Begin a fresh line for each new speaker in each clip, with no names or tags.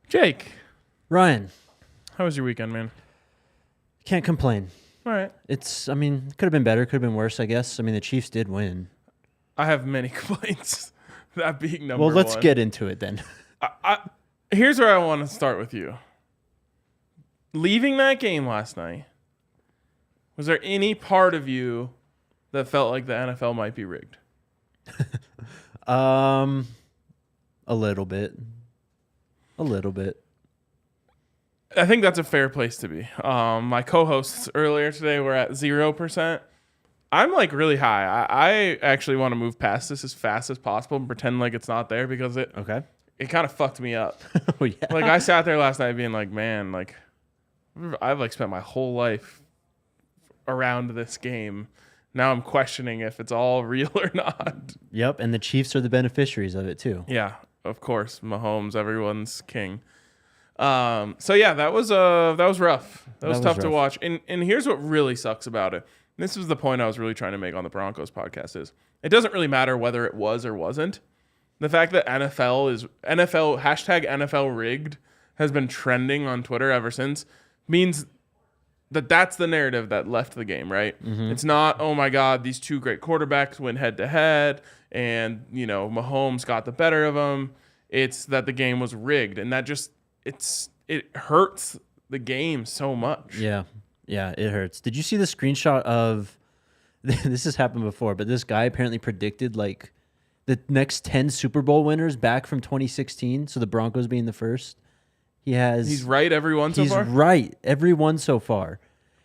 Jake,
Ryan,
how was your weekend, man?
can't complain.
All right.
Could have been better, could have been worse, I guess. I mean, the Chiefs did win.
I have many complaints. That being number
Well, let's
one.
get into it then.
Here's where I want to start with you. Leaving that game last night, was there any part of you that felt like the NFL might be rigged?
A little bit. A little bit.
I think that's a fair place to be. My co-hosts earlier today were at 0%. I'm like really high. I actually want to move past this as fast as possible and pretend like it's not there because it kind of fucked me up.
Oh, yeah.
Like I sat there last night being like, man, like I've like spent my whole life around this game. Now I'm questioning if it's all real or not.
Yep, and the Chiefs are the beneficiaries of it too.
Yeah, of course, Mahomes, everyone's king. So yeah, that was rough. That was tough to watch. And here's what really sucks about it. This was the point I was really trying to make on the Broncos podcast is it doesn't really matter whether it was or wasn't. The fact that NFL #NFL rigged has been trending on Twitter ever since means that that's the narrative that left the game, right? Mm-hmm. It's not, oh my God, these two great quarterbacks went head to head and, Mahomes got the better of them. It's that the game was rigged, and that just it hurts the game so much.
Yeah, it hurts. Did you see the screenshot of this has happened before, but this guy apparently predicted like the next 10 Super Bowl winners back from 2016, so the Broncos being the first. He's
right every one so far?
He's right every one so far.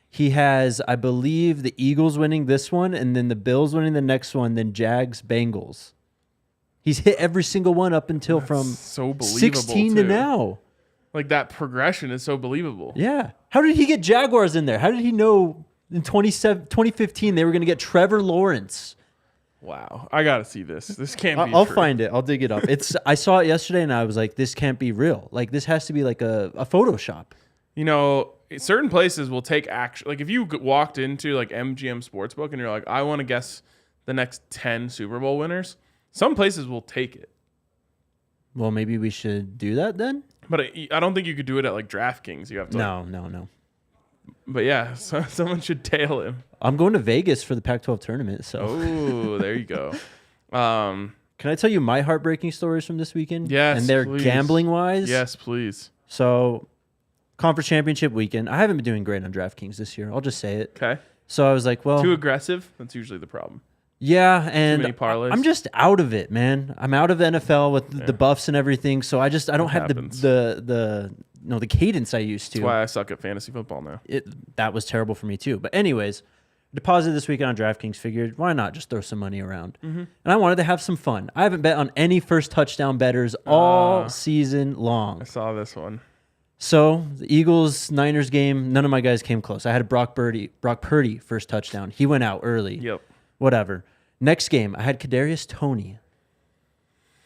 He has, I believe, the Eagles winning this one, and then the Bills winning the next one, then Jags, Bengals. He's hit every single one up until from
so
16
too.
to now.
Like that progression is so believable.
Yeah. How did he get Jaguars in there? How did he know in 2015 they were going to get Trevor Lawrence?
Wow. I got to see this. This can't be
I'll
true.
find it. I'll dig it up. I saw it yesterday and I was like, this can't be real. Like this has to be like a Photoshop.
Certain places will take action. Like if you walked into like MGM Sportsbook and you're like, I want to guess the next 10 Super Bowl winners, some places will take it.
Well, maybe we should do that then?
But I don't think you could do it at like DraftKings. You have to.
No.
But yeah, someone should tail him.
I'm going to Vegas for the Pac-12 tournament. So.
Oh, there you go.
Can I tell you my heartbreaking stories from this weekend?
Yes,
and they're
please.
gambling-wise?
Yes, please.
So, conference championship weekend. I haven't been doing great on DraftKings this year. I'll just say it.
Okay.
So I was like, well.
Too aggressive? That's usually the problem.
Yeah, and
Too many parlays?
I'm just out of it, man. I'm out of the NFL with the buffs and everything, so I don't have the cadence I used to.
That's why I suck at fantasy football now.
That was terrible for me too. But anyways, deposited this weekend on DraftKings, figured why not just throw some money around. Mm-hmm. And I wanted to have some fun. I haven't bet on any first touchdown bettors all season long.
I saw this one.
So the Eagles-Niners game, none of my guys came close. I had Brock Purdy first touchdown. He went out early.
Yep.
Whatever. Next game, I had Kadarius Toney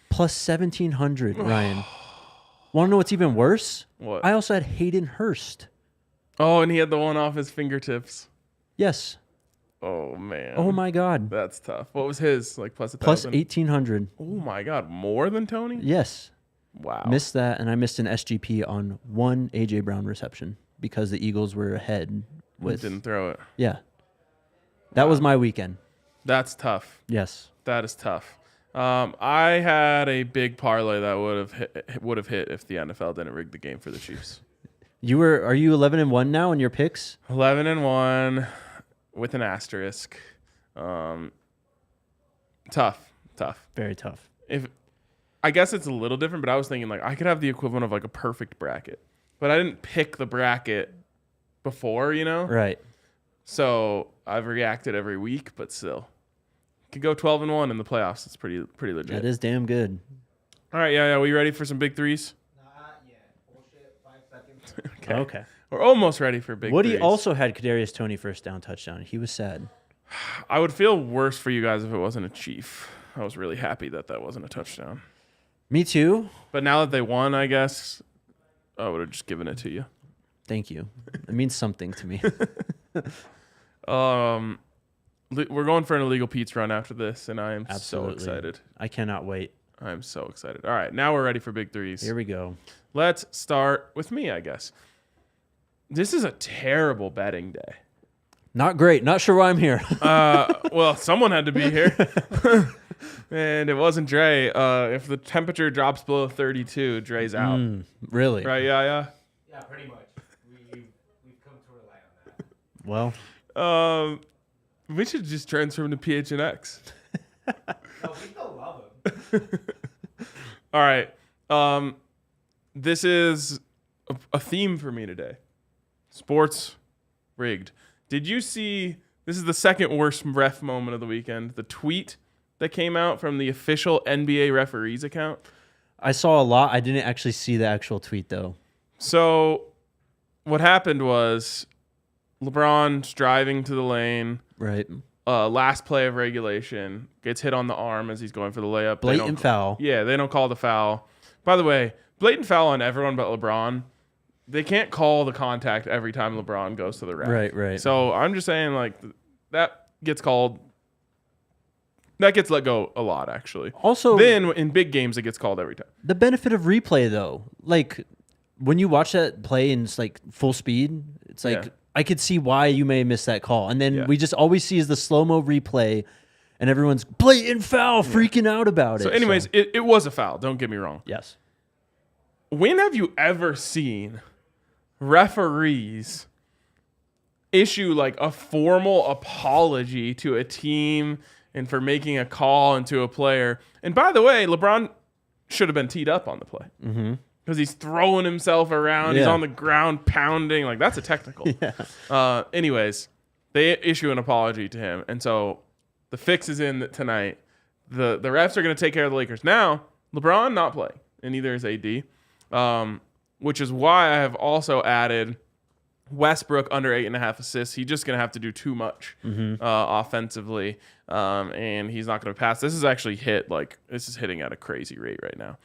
plus 1,700. Ryan, want to know what's even worse?
What?
I also had Hayden Hurst.
Oh, and he had the one off his fingertips.
Yes.
Oh man.
Oh my God.
That's tough. What was his like plus 1,000?
Plus 1,800.
Oh my God, more than Tony?
Yes.
Wow.
Missed that, and I missed an SGP on one AJ Brown reception because the Eagles were ahead with.
Didn't throw it.
Yeah. That was my weekend.
That's tough.
Yes.
That is tough. I had a big parlay that would have hit if the NFL didn't rig the game for the Chiefs.
Are you 11-1 now in your picks?
11-1 with an asterisk. Tough.
Very tough.
I guess it's a little different, but I was thinking like I could have the equivalent of like a perfect bracket, but I didn't pick the bracket before,
Right.
So I've reacted every week, but still. Could go 12-1 in the playoffs. It's pretty legit.
That is damn good.
All right, yeah. We ready for some big threes?
Not yet. Bullshit. 5 seconds.
Okay.
We're almost ready for big
Woody
threes.
also had Kadarius Toney first down touchdown. He was sad.
I would feel worse for you guys if it wasn't a Chief. I was really happy that wasn't a touchdown.
Me too.
But now that they won, I guess I would have just given it to you.
Thank you. It means something to me.
We're going for an illegal Pete's run after this, and I am
Absolutely.
so excited.
I cannot wait.
I'm so excited. All right, now we're ready for big threes.
Here we go.
Let's start with me, I guess. This is a terrible betting day.
Not great. Not sure why I'm here.
Well, someone had to be here. And it wasn't Dre. If the temperature drops below 32, Dre's out.
Really?
Right, yeah.
Yeah, pretty much. We've come to rely on that.
Well,
We should just transfer him to PHNX.
No, we still love him.
All right. This is a theme for me today. Sports rigged. Did you see, this is the second worst ref moment of the weekend, the tweet that came out from the official NBA referees account?
I saw a lot. I didn't actually see the actual tweet, though.
So what happened was LeBron's driving to the lane.
Right.
Last play of regulation, gets hit on the arm as he's going for the layup.
Blatant foul.
Yeah, they don't call the foul. By the way, blatant foul on everyone but LeBron. They can't call the contact every time LeBron goes to the ref.
Right.
So I'm just saying, like, that gets called. That gets let go a lot, actually.
Also,
Then in big games, it gets called every time.
the benefit of replay, though, like when you watch that play in like full speed, it's like
Yeah.
I could see why you may miss that call, and then
Yeah.
we just always see is the slow mo replay, and everyone's blatant foul, freaking out about it.
So anyways, it was a foul. Don't get me wrong.
yes,
When have you ever seen referees issue like a formal apology to a team and for making a call and to a player? And by the way, LeBron should have been teed up on the play because he's throwing himself around. He's
Yeah.
on the ground pounding. Like, that's a technical. Anyways, they issue an apology to him. And so the fix is in tonight. The refs are going to take care of the Lakers. Now, LeBron not playing, and neither is AD. Which is why I have also added Westbrook under 8.5 assists. He's just going to have to do too much offensively, and he's not going to pass. This is actually this is hitting at a crazy rate right now.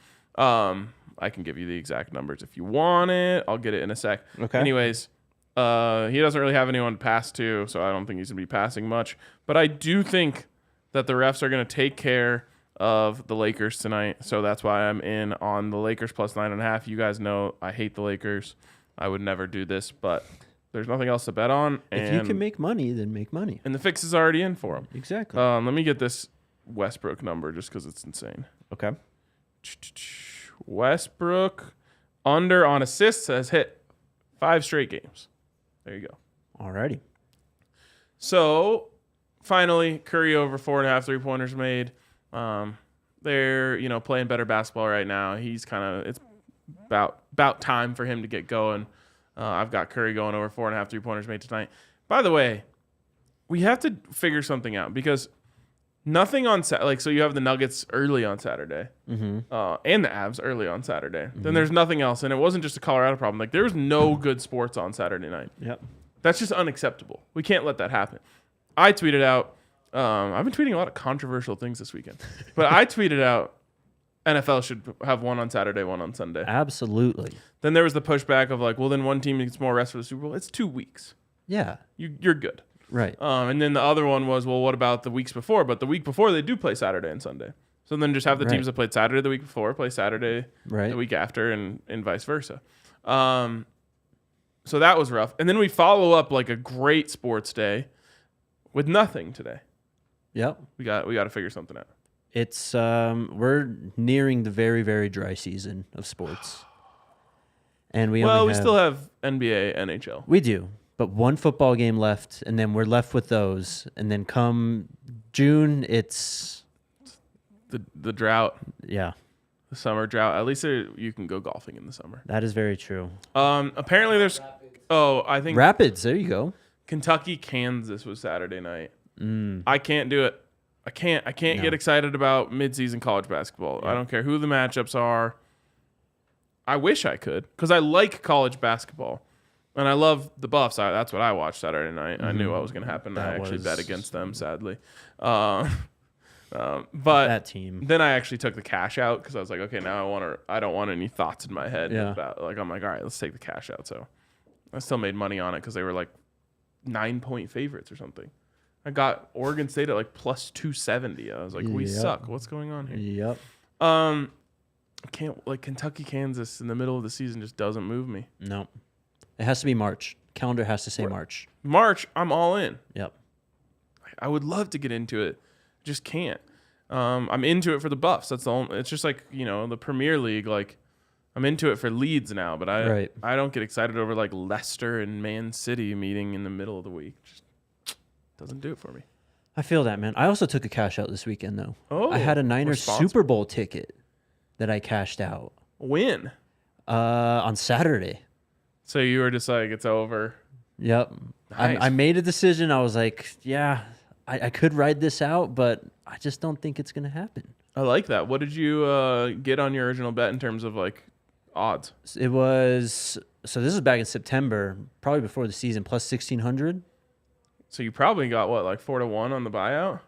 I can give you the exact numbers if you want it. I'll get it in a sec.
Okay.
Anyways, he doesn't really have anyone to pass to, so I don't think he's going to be passing much. But I do think that the refs are going to take care of the Lakers tonight, so that's why I'm in on the Lakers plus 9.5. You guys know I hate the Lakers. I would never do this, but there's nothing else to bet on. And,
if you can make money, then make money.
and the fix is already in for him.
Exactly.
Let me get this Westbrook number just because it's insane.
Okay.
Westbrook under on assists has hit 5 straight games. There you go.
Alrighty.
So finally, Curry over 4.5 3-pointers made. They're playing better basketball right now. He's it's about time for him to get going. I've got Curry going over 4.5 3-pointers made tonight. By the way, we have to figure something out because nothing on so you have the Nuggets early on Saturday, and the Avs early on Saturday. Then there's nothing else, and it wasn't just a Colorado problem. Like, there was no good sports on Saturday night.
Yep.
That's just unacceptable. We can't let that happen. I tweeted out. I've been tweeting a lot of controversial things this weekend, but I tweeted out NFL should have one on Saturday, one on Sunday.
Absolutely.
Then there was the pushback of like, well, then one team gets more rest for the Super Bowl. It's 2 weeks.
Yeah.
You're good.
Right.
And then the other one was, well, what about the weeks before? But the week before they do play Saturday and Sunday. So then just have the teams that played Saturday the week before play Saturday the week after, and vice versa. So that was rough. And then we follow up like a great sports day with nothing today.
Yep.
We got to figure something out.
It's we're nearing the very, very dry season of sports. And we
still have NBA, NHL.
We do. But one football game left, and then we're left with those. And then come June, it's
the drought.
Yeah.
The summer drought. At least you can go golfing in the summer.
That is very true.
Apparently there's I think
Rapids, there you go.
Kentucky, Kansas was Saturday night. I can't do it. I can't get excited about midseason college basketball. Yeah. I don't care who the matchups are. I wish I could because I like college basketball. And I love the Buffs. That's what I watched Saturday night. I knew what was going to happen. I actually bet against them, sadly. But
that team.
Then I actually took the cash out because I was like, okay, now I don't want any thoughts in my head about I'm like, all right, let's take the cash out. So I still made money on it because they were like 9-point favorites or something. I got Oregon State at like plus 270. I was like, we suck. What's going on here?
Yep.
Can't like Kentucky, Kansas in the middle of the season just doesn't move me.
No. It has to be March. Calendar has to say March.
March, I'm all in.
Yep.
I would love to get into it. Just can't. I'm into it for the Buffs. That's the only. It's just like, the Premier League. Like, I'm into it for Leeds now, but I don't get excited over like Leicester and Man City meeting in the middle of the week. Just doesn't do it for me.
I feel that, man. I also took a cash out this weekend though.
Oh,
I had a Niners Super Bowl ticket that I cashed out.
When?
On Saturday.
So you were just like, it's over.
Yep.
Nice.
I made a decision. I was like, yeah, I could ride this out, but I just don't think it's going to happen.
I like that. What did you get on your original bet in terms of like odds?
It was, so this is back in September, probably before the season, plus 1,600.
So you probably got what, like 4-1 on the buyout?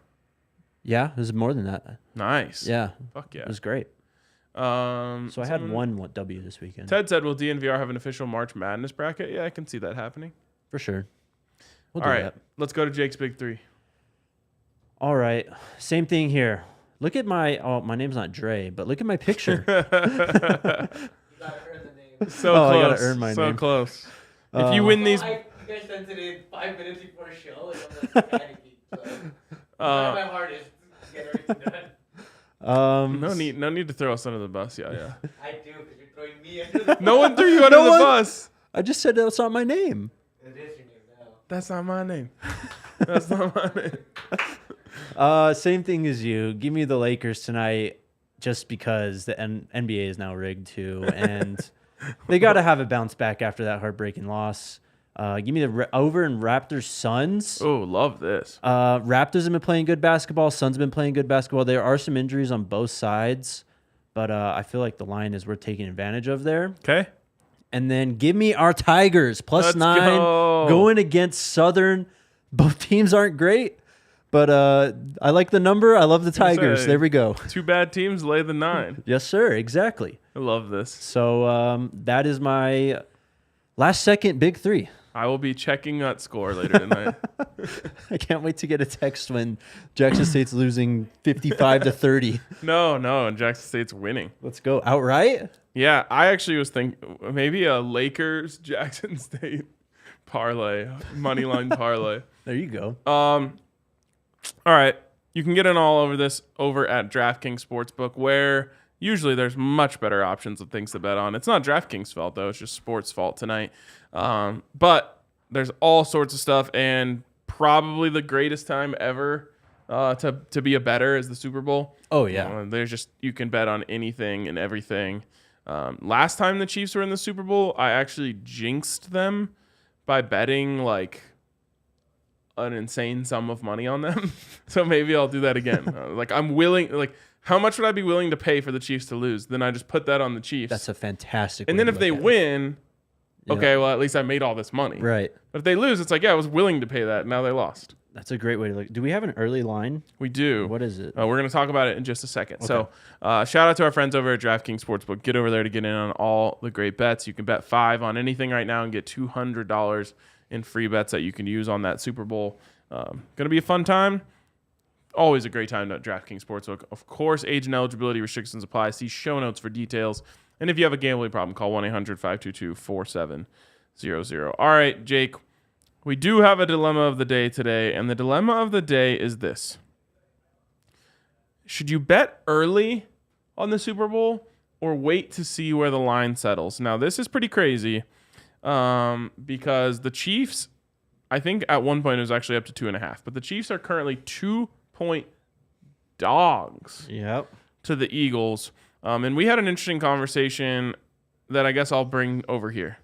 Yeah, it was more than that.
Nice.
Yeah.
Fuck yeah.
It was great. So I had one W this weekend.
Ted said, will DNVR have an official March Madness bracket? Yeah, I can see that happening.
For sure. We'll
All
do
right,
that.
let's go to Jake's Big Three.
All right. Same thing here. Look at my name's not Dre, but look at my picture.
You gotta earn the name.
So
I
close.
gotta earn my
so
name.
close. If you win these...
You guys sent it in 5 minutes before the show, and I'm like panicking. So my heart is to get everything done.
No need to throw us under the bus. Yeah.
I do, because you're throwing me under the
No one threw you under the bus.
I just said that's not my name.
It is your name now.
That's not my name. That's not my name.
Same thing as you. Give me the Lakers tonight just because the NBA is now rigged too. And they got to have a bounce back after that heartbreaking loss. Give me the over in Raptors Suns.
Oh, love this.
Raptors have been playing good basketball. Suns have been playing good basketball. There are some injuries on both sides, but I feel like the line is worth taking advantage of there.
Okay.
And then give me our Tigers plus
Let's
9
go.
going against Southern. Both teams aren't great, but I like the number. I love the Tigers.
say,
There we go.
Two bad teams lay the 9.
Yes, sir. Exactly.
I love this.
So that is my last second Big Three.
I will be checking that score later tonight.
I can't wait to get a text when Jackson State's losing 55-30.
No, and Jackson State's winning.
Let's go. Outright?
Yeah, I actually was thinking maybe a Lakers Jackson State parlay, money line parlay.
There you go.
All right. You can get in all over this over at DraftKings Sportsbook, where usually there's much better options of things to bet on. It's not DraftKings' fault, though. It's just sports' fault tonight. But there's all sorts of stuff, and probably the greatest time ever to be a bettor is the Super Bowl.
Oh, yeah.
There's just, you can bet on anything and everything. Last time the Chiefs were in the Super Bowl, I actually jinxed them by betting like an insane sum of money on them. So maybe I'll do that again. I'm willing, how much would I be willing to pay for the Chiefs to lose? Then I just put that on the Chiefs.
That's a fantastic
And
way
then
to
if they
look at it.
win,
Yeah.
okay, well, at least I made all this money.
Right.
But if they lose, it's like, yeah, I was willing to pay that. Now they lost.
That's a great way to look. Do we have an early line?
We do.
What is it?
We're going to talk about it in just a second.
Okay.
So shout out to our friends over at DraftKings Sportsbook. Get over there to get in on all the great bets. You can bet 5 on anything right now and get $200 in free bets that you can use on that Super Bowl. Going to be a fun time. Always a great time at DraftKings Sportsbook. Of course, age and eligibility restrictions apply. See show notes for details. And if you have a gambling problem, call 1-800-522-4700. All right, Jake, we do have a dilemma of the day today, and the dilemma of the day is this. Should you bet early on the Super Bowl or wait to see where the line settles? Now, this is pretty crazy because the Chiefs, I think at one point it was actually up to 2.5, but the Chiefs are currently 2-point dogs
Yep.
to the Eagles. And we had an interesting conversation that I guess I'll bring over here.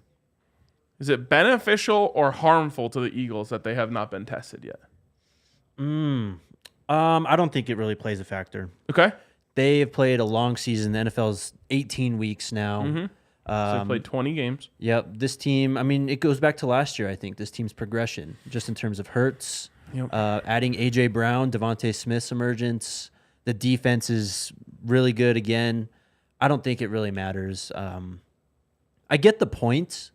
Is it beneficial or harmful to the Eagles that they have not been tested yet?
I don't think it really plays a factor.
Okay.
They have played a long season. The NFL's 18 weeks now.
Mm-hmm. So they played 20 games.
Yep. This team, I mean, it goes back to last year, I think, this team's progression, just in terms of Hurts, adding A.J. Brown, Devontae Smith's emergence. The defense is really good again. I don't think it really matters. I get the point,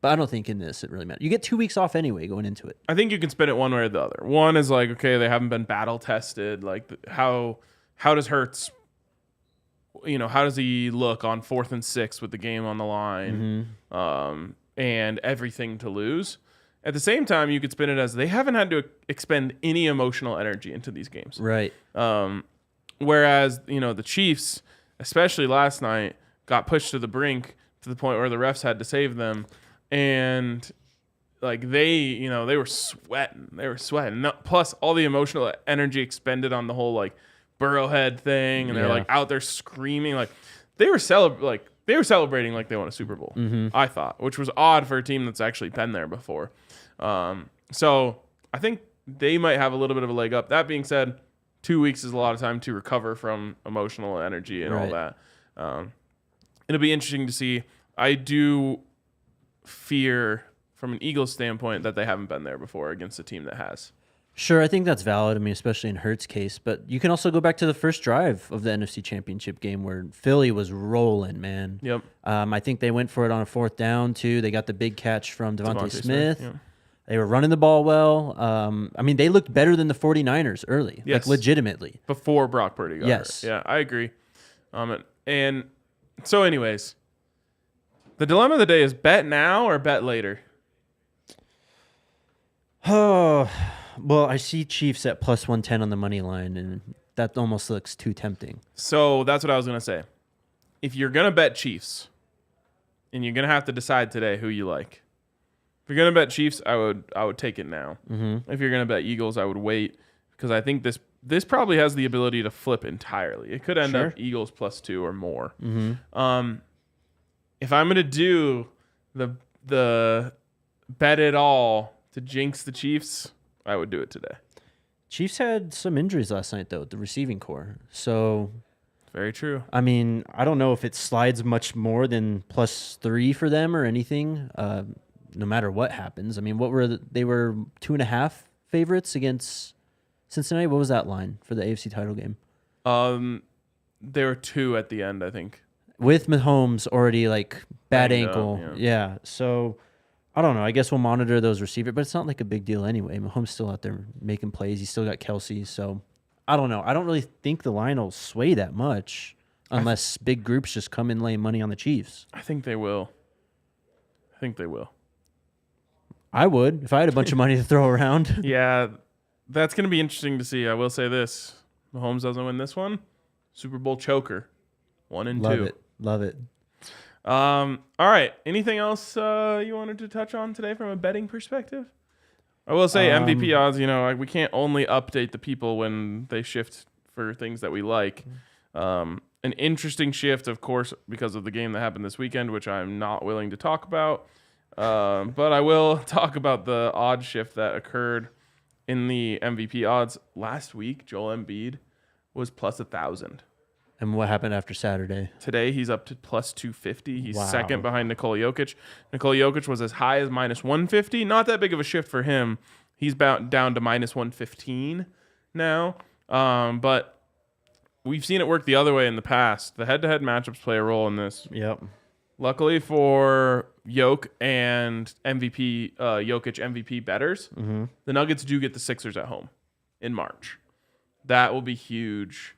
but I don't think in this it really matters. You get 2 weeks off anyway going into it.
I think you can spin it one way or the other. One is like, okay, they haven't been battle tested. Like, how does Hurts how does he look on 4th and 6 with the game on the line, and everything to lose? At the same time, you could spin it as they haven't had to expend any emotional energy into these games.
Right.
Whereas, the Chiefs, especially last night, got pushed to the brink to the point where the refs had to save them. And like they were sweating. They were sweating. Plus all the emotional energy expended on the whole like Burrowhead thing, and they're like out there screaming. Like they were celebrating like they won a Super Bowl. I thought, which was odd for a team that's actually been there before. So I think they might have a little bit of a leg up. That being said, 2 weeks is a lot of time to recover from emotional energy and all that. It'll be interesting to see. I do fear from an Eagles standpoint that they haven't been there before against a team that has.
Sure, I think that's valid. I mean, especially in Hurts' case. But you can also go back to the first drive of the NFC Championship game where Philly was rolling, man.
Yep.
I think they went for it on a 4th down, too. They got the big catch from Devontae Smith.
Yeah.
They were running the ball well. I mean, they looked better than the 49ers early,
yes.
like legitimately.
Before Brock Purdy got hurt. Yeah, I agree. And so anyways, the dilemma of the day is bet now or bet later?
Oh, well, I see Chiefs at plus 110 on the money line, and that almost looks too tempting.
So that's what I was going to say. If you're going to bet Chiefs, and you're going to have to decide today who you like. If you're going to bet Chiefs, I would take it now. If you're going to bet Eagles, I would wait, because I think this probably has the ability to flip entirely. It could end up Eagles +2 or more. If I'm going to do the bet it all to jinx the Chiefs, I would do it today.
Chiefs had some injuries last night, though, at the receiving core. So,
very true.
I mean, I don't know if it slides much more than +3 for them or anything, no matter what happens. I mean, they were 2.5 favorites against Cincinnati. What was that line for the AFC title game?
They were 2 at the end, I think.
With Mahomes already, like, bad ankle.
Yeah.
So, I don't know. I guess we'll monitor those receivers, but it's not like a big deal anyway. Mahomes still out there making plays. He's still got Kelsey. So, I don't know. I don't really think the line will sway that much unless big groups just come in laying money on the Chiefs.
I think they will.
I would if I had a bunch of money to throw around.
Yeah, that's going to be interesting to see. I will say this. Mahomes doesn't win this one. Super Bowl choker. 1 and 2.
Love it.
All right. Anything else you wanted to touch on today from a betting perspective? I will say MVP odds, we can't only update the people when they shift for things that we like. An interesting shift, of course, because of the game that happened this weekend, which I'm not willing to talk about. But I will talk about the odd shift that occurred in the MVP odds. Last week, Joel Embiid was plus 1,000.
And what happened after Saturday?
Today, he's up to plus 250. He's second behind Nikola Jokic. Nikola Jokic was as high as minus 150. Not that big of a shift for him. He's down to minus 115 now. But we've seen it work the other way in the past. The head-to-head matchups play a role in this.
Yep.
Luckily for Jokic and Jokic MVP bettors, the Nuggets do get the Sixers at home in March. That will be huge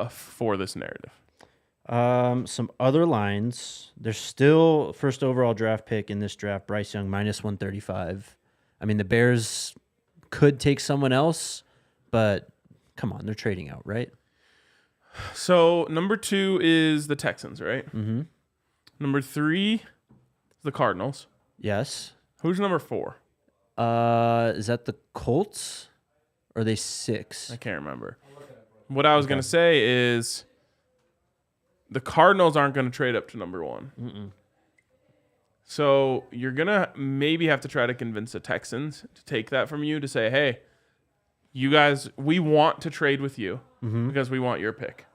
for this narrative.
Some other lines. There's still first overall draft pick in this draft, Bryce Young, minus 135. I mean, the Bears could take someone else, but come on, they're trading out, right?
So number 2 is the Texans, right?
Mm-hmm.
Number 3 is the Cardinals.
Yes.
Who's number 4?
Is that the Colts? Or are they 6?
I can't remember. What I was going to say is the Cardinals aren't going to trade up to number 1.
Mm-mm.
So you're going to maybe have to try to convince the Texans to take that from you, to say, hey, you guys, we want to trade with you because we want your pick.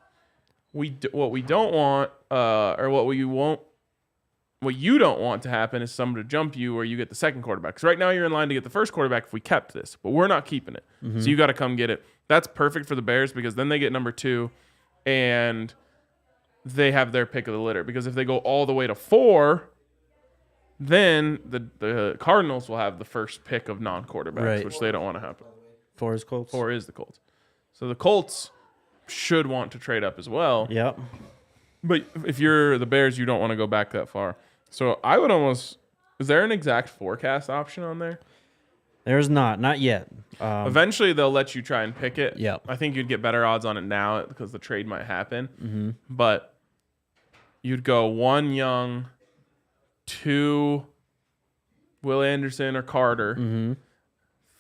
What we don't want, or what you don't want to happen is someone to jump you where you get the second quarterback. Because right now you're in line to get the first quarterback if we kept this, but we're not keeping it. So you got to come get it. That's perfect for the Bears because then they get number 2 and they have their pick of the litter. Because if they go all the way to 4, then the Cardinals will have the first pick of non-quarterbacks, which they don't want to happen.
4 is Colts?
4 is the Colts. So the Colts should want to trade up as well.
Yep.
But if you're the Bears, you don't want to go back that far. So I would almost. Is there an exact forecast option on there?
There's not yet.
Eventually, they'll let you try and pick it.
Yeah.
I think you'd get better odds on it now because the trade might happen.
Mm-hmm.
But you'd go 1 Young, 2 Will Anderson or Carter,
Mm-hmm.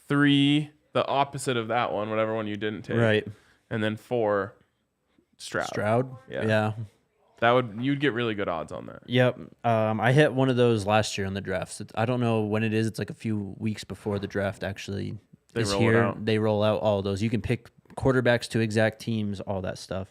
3 the opposite of that one, whatever one you didn't take,
Right.
and then 4 Stroud.
Yeah.
You'd get really good odds on that.
Yep. I hit one of those last year on the drafts. I don't know when it is. It's like a few weeks before the draft actually is here. They roll out all of those. You can pick quarterbacks to exact teams, all that stuff.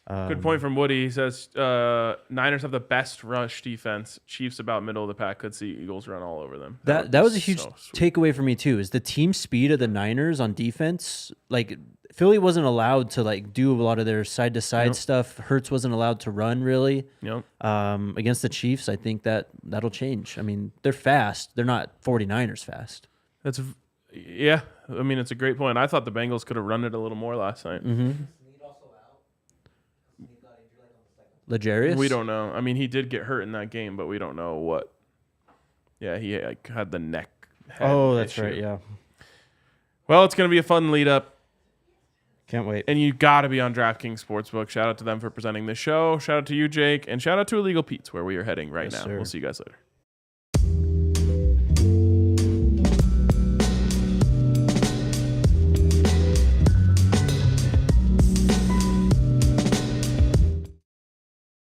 Good point from Woody. He says Niners have the best rush defense. Chiefs about middle of the pack. Could see Eagles run all over them.
That was a huge takeaway for me too. Is the team speed of the Niners on defense? Like Philly wasn't allowed to like do a lot of their side to side stuff. Hurts wasn't allowed to run really.
Yep.
Against the Chiefs, I think that'll change. I mean, they're fast. They're not 49ers fast.
Yeah. I mean, it's a great point. I thought the Bengals could have run it a little more last night.
Mm-hmm. L'Jarius?
We don't know. I mean, he did get hurt in that game, but we don't know what. Yeah, he had the neck.
That's
issue.
right. Yeah.
Well, it's going to be a fun lead up.
Can't wait.
And you got to be on DraftKings Sportsbook. Shout out to them for presenting this show. Shout out to you, Jake. And shout out to Illegal Pete's, where we are heading right now.
Sir.
We'll see you guys later.